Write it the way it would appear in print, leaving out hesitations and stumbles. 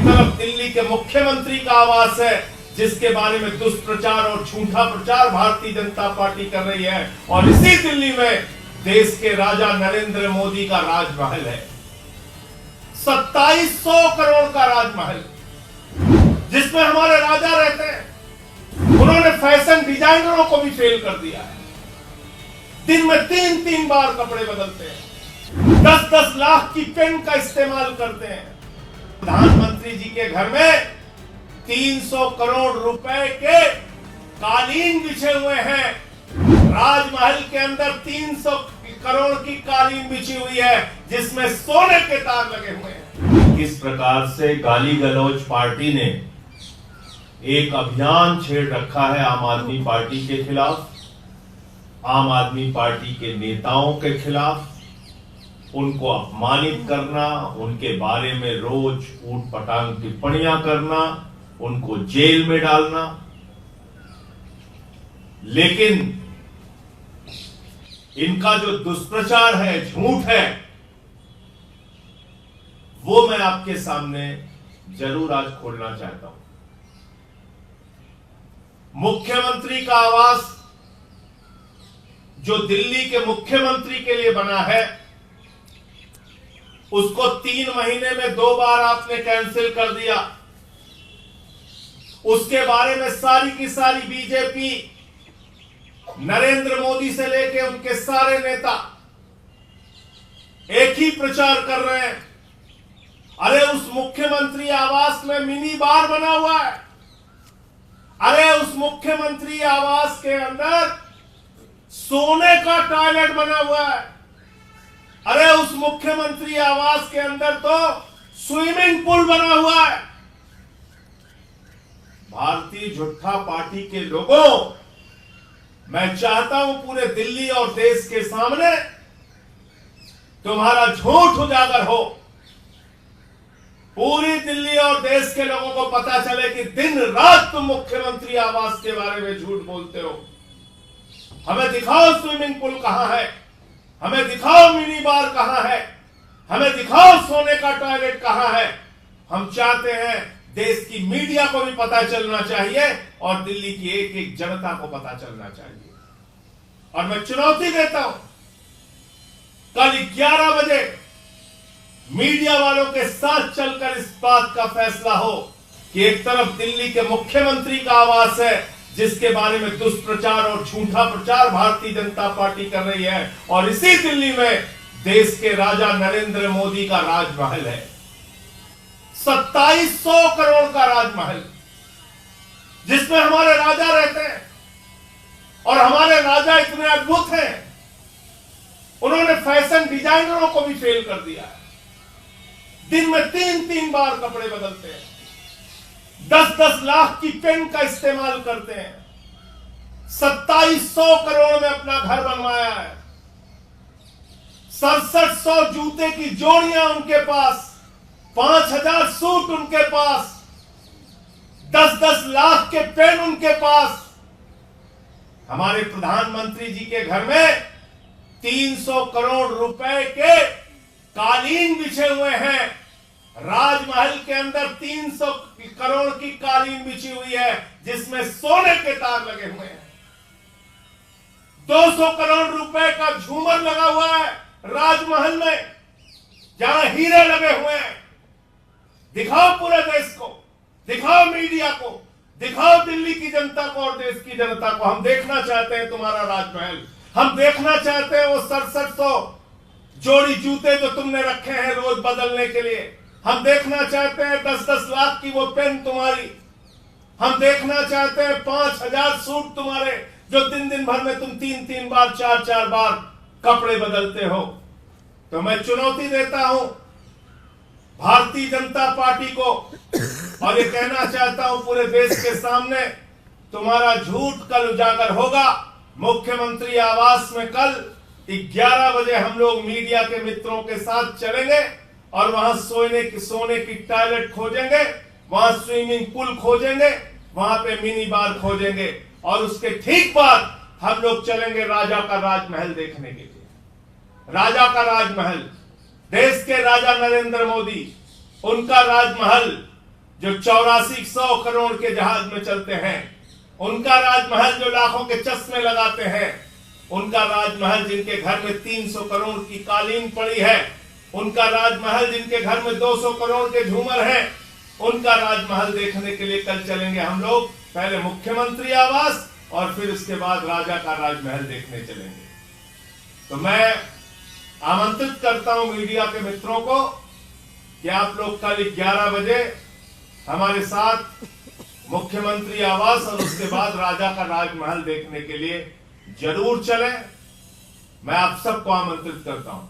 तरफ दिल्ली के मुख्यमंत्री का आवास है, जिसके बारे में दुष्प्रचार और झूठा प्रचार भारतीय जनता पार्टी कर रही है, और इसी दिल्ली में देश के राजा नरेंद्र मोदी का राजमहल है। 2700 करोड़ का राजमहल, जिसमें हमारे राजा रहते हैं। उन्होंने फैशन डिजाइनरों को भी फेल कर दिया है। दिन में 3-3 बार कपड़े बदलते हैं, 10-10 लाख की पेन का इस्तेमाल करते हैं। प्रधानमंत्री जी के घर में 300 करोड़ रुपए के कालीन बिछे हुए हैं। राजमहल के अंदर 300 करोड़ की कालीन बिछी हुई है, जिसमें सोने के तार लगे हुए हैं। इस प्रकार से गाली गलौज पार्टी ने एक अभियान छेड़ रखा है आम आदमी पार्टी के खिलाफ, आम आदमी पार्टी के नेताओं के खिलाफ, उनको अपमानित करना, उनके बारे में रोज ऊटपटांग टिप्पणियां करना, उनको जेल में डालना। लेकिन इनका जो दुष्प्रचार है, झूठ है, वो मैं आपके सामने जरूर आज खोलना चाहता हूं। मुख्यमंत्री का आवास जो दिल्ली के मुख्यमंत्री के लिए बना है, उसको 3 महीने में 2 बार आपने कैंसिल कर दिया। उसके बारे में सारी की सारी बीजेपी, नरेंद्र मोदी से लेके उनके सारे नेता एक ही प्रचार कर रहे हैं। अरे उस मुख्यमंत्री आवास में मिनी बार बना हुआ है। अरे उस मुख्यमंत्री आवास के अंदर सोने का टॉयलेट बना हुआ है। अरे उस मुख्यमंत्री आवास के अंदर तो स्विमिंग पूल बना हुआ है। भारतीय जनता पार्टी के लोगों, मैं चाहता हूं पूरे दिल्ली और देश के सामने तुम्हारा झूठ उजागर हो। पूरी दिल्ली और देश के लोगों को पता चले कि दिन रात तुम मुख्यमंत्री आवास के बारे में झूठ बोलते हो। हमें दिखाओ स्विमिंग पूल कहां है, हमें दिखाओ मिनी बार कहां है, हमें दिखाओ सोने का टॉयलेट कहां है। हम चाहते हैं देश की मीडिया को भी पता चलना चाहिए और दिल्ली की एक एक जनता को पता चलना चाहिए। और मैं चुनौती देता हूं, कल 11 बजे मीडिया वालों के साथ चलकर इस बात का फैसला हो कि एक तरफ दिल्ली के मुख्यमंत्री का आवास है, जिसके बारे में दुष्प्रचार और झूठा प्रचार भारतीय जनता पार्टी कर रही है, और इसी दिल्ली में देश के राजा नरेंद्र मोदी का राजमहल है। 2700 करोड़ का राजमहल, जिसमें हमारे राजा रहते हैं। और हमारे राजा इतने अद्भुत हैं, उन्होंने फैशन डिजाइनरों को भी फेल कर दिया है। दिन में 3-3 बार कपड़े बदलते हैं, 10-10 लाख की पेन का इस्तेमाल करते हैं। 2700 करोड़ में अपना घर बनवाया है। 6700 जूते की जोड़ियां उनके पास, 5000 सूट उनके पास, 10-10 लाख के पेन उनके पास। हमारे प्रधानमंत्री जी के घर में 300 करोड़ रुपए के कालीन बिछे हुए हैं। राजमहल के अंदर 300 करोड़ की कालीन बिछी हुई है, जिसमें सोने के तार लगे हुए हैं। 200 करोड़ रुपए का झूमर लगा हुआ है राजमहल में, जहां हीरे लगे हुए हैं। दिखाओ पूरे देश को, दिखाओ मीडिया को, दिखाओ दिल्ली की जनता को और देश की जनता को। हम देखना चाहते हैं तुम्हारा राजमहल, हम देखना चाहते हैं वो 6700 जोड़ी जूते जो तुमने रखे हैं रोज बदलने के लिए। हम देखना चाहते हैं 10-10 लाख की वो पेन तुम्हारी। हम देखना चाहते हैं 5000 सूट तुम्हारे, जो दिन भर में तुम 3-3 बार 4-4 बार कपड़े बदलते हो। तो मैं चुनौती देता हूं भारतीय जनता पार्टी को, और ये कहना चाहता हूं पूरे देश के सामने, तुम्हारा झूठ कल उजागर होगा। मुख्यमंत्री आवास में कल 11 बजे हम लोग मीडिया के मित्रों के साथ चलेंगे और वहां सोने की टॉयलेट खोजेंगे, वहां स्विमिंग पूल खोजेंगे, वहां पे मिनी बार खोजेंगे, और उसके ठीक बाद हम लोग चलेंगे राजा का राजमहल देखने के लिए। राजा का राजमहल, देश के राजा नरेंद्र मोदी, उनका राजमहल जो 8400 करोड़ के जहाज में चलते हैं, उनका राजमहल जो लाखों के चश्मे लगाते हैं, उनका राजमहल जिनके घर में 300 करोड़ की कालीन पड़ी है, उनका राजमहल जिनके घर में 200 करोड़ के झूमर हैं, उनका राजमहल देखने के लिए कल चलेंगे हम लोग। पहले मुख्यमंत्री आवास और फिर उसके बाद राजा का राजमहल देखने चलेंगे। तो मैं आमंत्रित करता हूं मीडिया के मित्रों को कि आप लोग कल 11 बजे हमारे साथ मुख्यमंत्री आवास और उसके बाद राजा का राजमहल देखने के लिए जरूर चलें। मैं आप सबको आमंत्रित करता हूं।